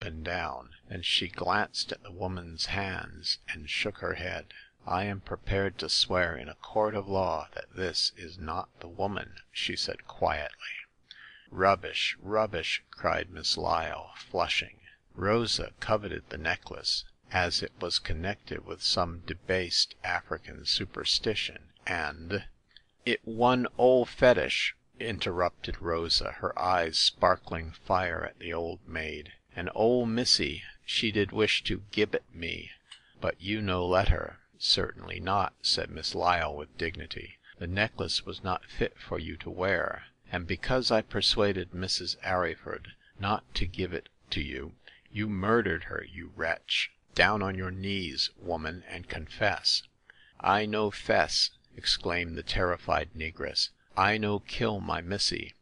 and down. Then she glanced at the woman's hands and shook her head. "I am prepared to swear in a court of law that this is not the woman," she said quietly. "Rubbish, rubbish!" cried Miss Lyle, flushing. Rosa coveted the necklace, as it was connected with some debased African superstition, and— "It one ole fetish," interrupted Rosa, her eyes sparkling fire at the old maid. "An' ole missy, she did wish to gib it me, but you no let her." "Certainly not," said Miss Lyle with dignity. "The necklace was not fit for you to wear, and because I persuaded Mrs. Arryford not to give it to you, you murdered her, you wretch! Down on your knees, woman, and confess." "I no fess!" exclaimed the terrified negress. "I no kill my missy.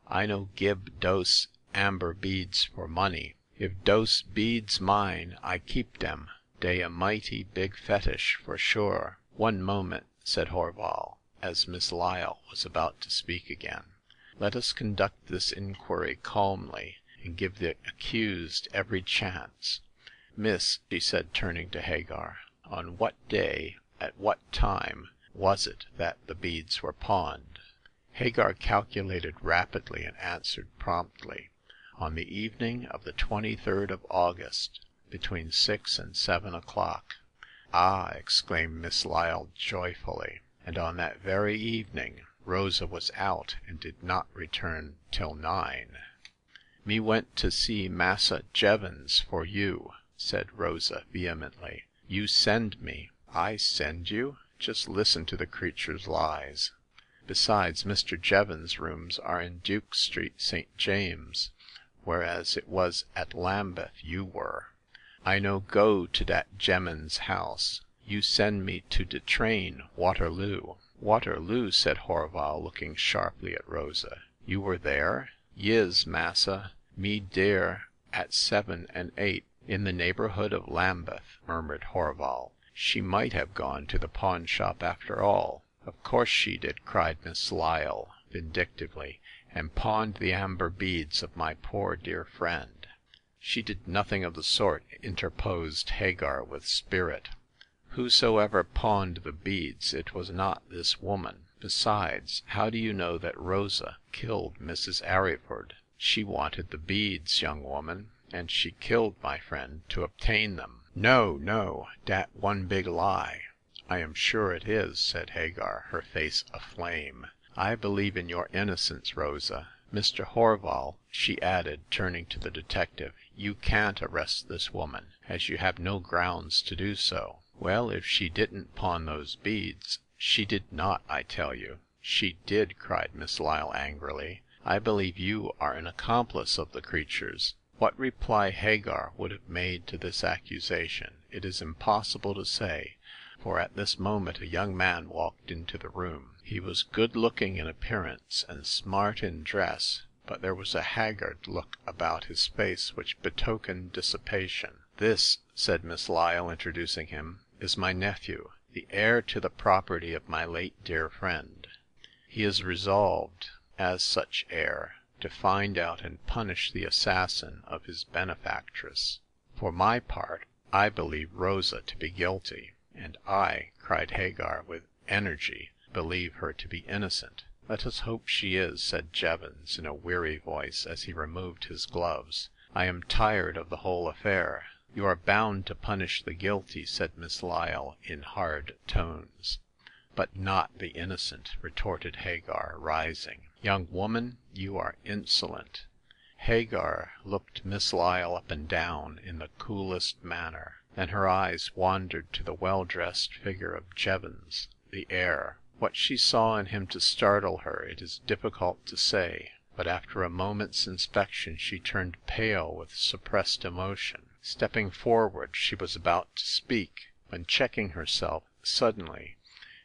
I no gib dose amber beads for money. If dose beads mine, I keep dem. Dey a mighty big fetish, for sure." "One moment," said Horval, as Miss Lyle was about to speak again. "Let us conduct this inquiry calmly, and give the accused every chance. Miss," she said, turning to Hagar, "on what day, at what time, was it that the beads were pawned?" Hagar calculated rapidly and answered promptly. "On the evening of the 23rd of August, between 6 and 7 o'clock." "Ah!" exclaimed Miss Lyle joyfully. "And on that very evening Rosa was out and did not return till 9. "Me went to see Massa Jevons for you," said Rosa vehemently. "You send me." "I send you? Just listen to the creature's lies. Besides, Mr. Jevons's rooms are in Duke Street, St. James, whereas it was at Lambeth you were. I no go to dat gemman's house. You send me to de train, Waterloo." "Waterloo?" said Horval, looking sharply at Rosa. "You were there?" "Yis, massa. Me dere at 7 and 8. "In the neighborhood of Lambeth," murmured Horval. "She might have gone to the pawn shop after all." "Of course she did," cried Miss Lyle vindictively, "and pawned the amber beads of my poor dear friend." "She did nothing of the sort," interposed Hagar with spirit. "Whosoever pawned the beads, it was not this woman. Besides, how do you know that Rosa killed Mrs. Arryford? She wanted the beads, young woman, and she killed my friend to obtain them." "No, no! Dat one big lie." "I am sure it is," said Hagar, her face aflame. "I believe in your innocence, Rosa. Mr. Horval," she added, turning to the detective, "you can't arrest this woman, as you have no grounds to do so." "Well, if she didn't pawn those beads—" "She did not, I tell you." "She did!" cried Miss Lyle angrily. "I believe you are an accomplice of the creature's." What reply Hagar would have made to this accusation it is impossible to say, for at this moment a young man walked into the room. He was good-looking in appearance and smart in dress, but there was a haggard look about his face which betokened dissipation. "This," said Miss Lyle, introducing him, "is my nephew, the heir to the property of my late dear friend. He is resolved, as such heir, to find out and punish the assassin of his benefactress. For my part, I believe Rosa to be guilty." "And I," cried Hagar with energy, "believe her to be innocent." "Let us hope she is," said Jevons in a weary voice as he removed his gloves. "I am tired of the whole affair." "You are bound to punish the guilty," said Miss Lyle in hard tones. "But not the innocent," retorted Hagar, rising. "Young woman, you are insolent." Hagar looked Miss Lyle up and down in the coolest manner. Then her eyes wandered to the well-dressed figure of Jevons, the heir. What she saw in him to startle her it is difficult to say, but after a moment's inspection she turned pale with suppressed emotion. Stepping forward, she was about to speak, when checking herself suddenly,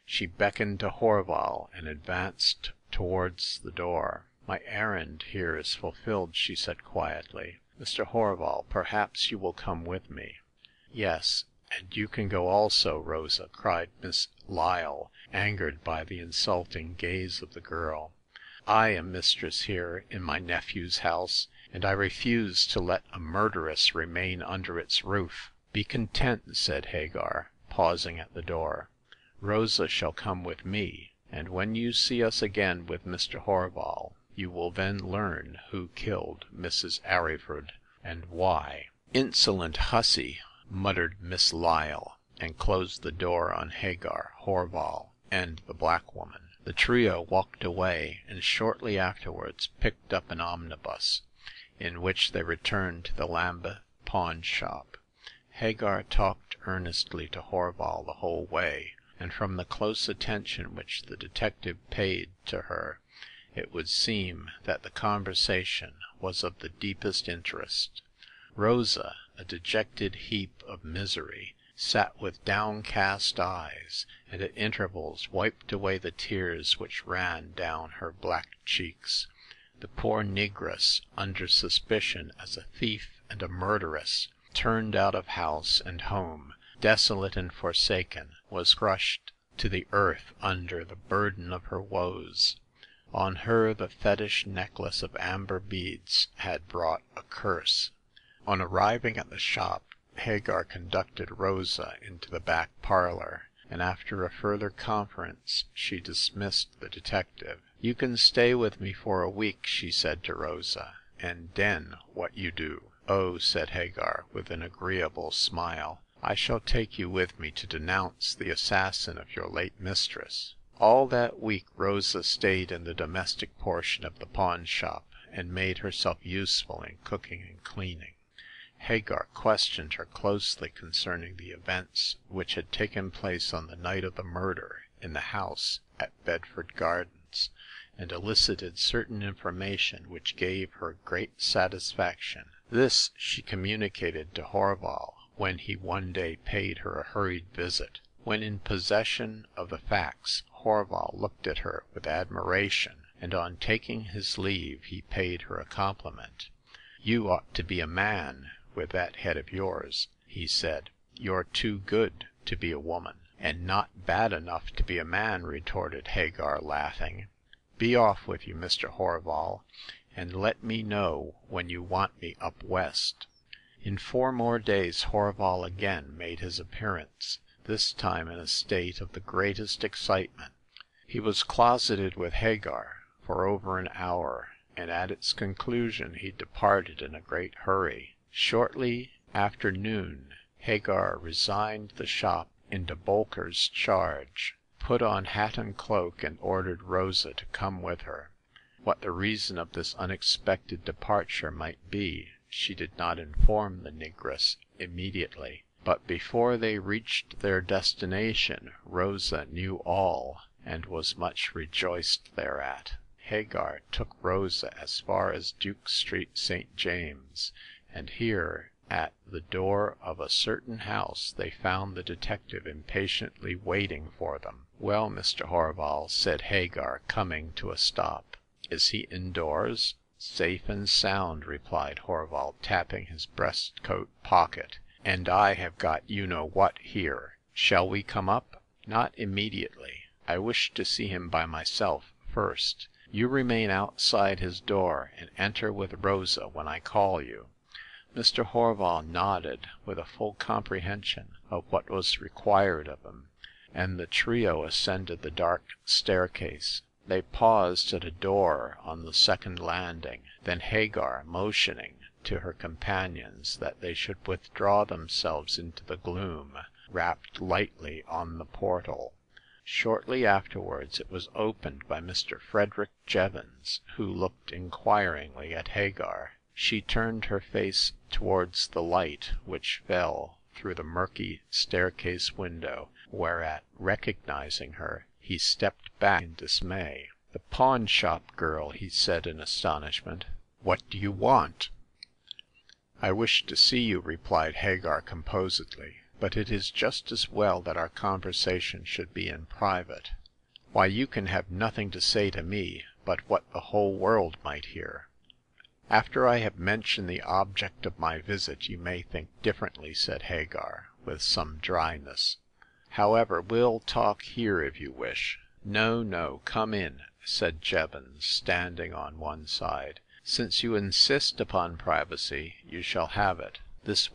she beckoned to Horval and advanced towards the door. "My errand here is fulfilled," she said quietly. "Mr. Horval, perhaps you will come with me." "Yes, and you can go also, Rosa," cried Miss Lyle, angered by the insulting gaze of the girl. "I am mistress here in my nephew's house, and I refuse to let a murderess remain under its roof." "Be content," said Hagar, pausing at the door. "Rosa shall come with me, and when you see us again with Mr. Horval, you will then learn who killed Mrs. Arryford, and why." "Insolent hussy!" muttered Miss Lyle, and closed the door on Hagar, Horval, and the black woman. The trio walked away, and shortly afterwards picked up an omnibus, in which they returned to the Lambeth pawn shop. Hagar talked earnestly to Horval the whole way, and from the close attention which the detective paid to her, it would seem that the conversation was of the deepest interest. Rosa, a dejected heap of misery, sat with downcast eyes, and at intervals wiped away the tears which ran down her black cheeks. The poor negress, under suspicion as a thief and a murderess, turned out of house and home, desolate and forsaken, was crushed to the earth under the burden of her woes. On her the fetish necklace of amber beads had brought a curse. On arriving at the shop, Hagar conducted Rosa into the back parlor, and after a further conference she dismissed the detective. "You can stay with me for a week," she said to Rosa, "and den what you do?" "Oh," said Hagar, with an agreeable smile, "I shall take you with me to denounce the assassin of your late mistress." All that week Rosa stayed in the domestic portion of the pawn shop, and made herself useful in cooking and cleaning. Hagar questioned her closely concerning the events which had taken place on the night of the murder in the house at Bedford Gardens, and elicited certain information which gave her great satisfaction. This she communicated to Horval when he one day paid her a hurried visit. When in possession of the facts, Horval looked at her with admiration, and on taking his leave he paid her a compliment. "You ought to be a man with that head of yours," he said. "You're too good to be a woman." "And not bad enough to be a man," retorted Hagar, laughing. "Be off with you, Mr. Horval, and let me know when you want me up west." In 4 more days Horval again made his appearance, this time in a state of the greatest excitement. He was closeted with Hagar for over an hour, and at its conclusion he departed in a great hurry. Shortly after noon, Hagar resigned the shop into Bolker's charge, put on hat and cloak, and ordered Rosa to come with her. What the reason of this unexpected departure might be, she did not inform the negress immediately, but before they reached their destination Rosa knew all, and was much rejoiced thereat. Hagar took Rosa as far as Duke Street, St. James, and here, at the door of a certain house, they found the detective impatiently waiting for them. "Well, Mr. Horval," said Hagar, coming to a stop, "is he indoors?" "Safe and sound," replied Horval, tapping his breastcoat pocket, "and I have got you-know-what here. Shall we come up?" "Not immediately. I wish to see him by myself first. You remain outside his door, and enter with Rosa when I call you." Mr. Horval nodded with a full comprehension of what was required of him, and the trio ascended the dark staircase. They paused at a door on the second landing. Then Hagar, motioning to her companions that they should withdraw themselves into the gloom, rapped lightly on the portal. Shortly afterwards it was opened by Mr. Frederick Jevons, who looked inquiringly at Hagar. She turned her face towards the light which fell through the murky staircase window, whereat, recognizing her, he stepped back in dismay. "The pawn shop girl," he said in astonishment. "What do you want?" "I wish to see you," replied Hagar composedly, "but it is just as well that our conversation should be in private." "Why, you can have nothing to say to me but what the whole world might hear." "After I have mentioned the object of my visit, you may think differently," said Hagar, with some dryness. "However, we'll talk here if you wish." "No, no, come in," said Jevons, standing on one side. Since you insist upon privacy, you shall have it. This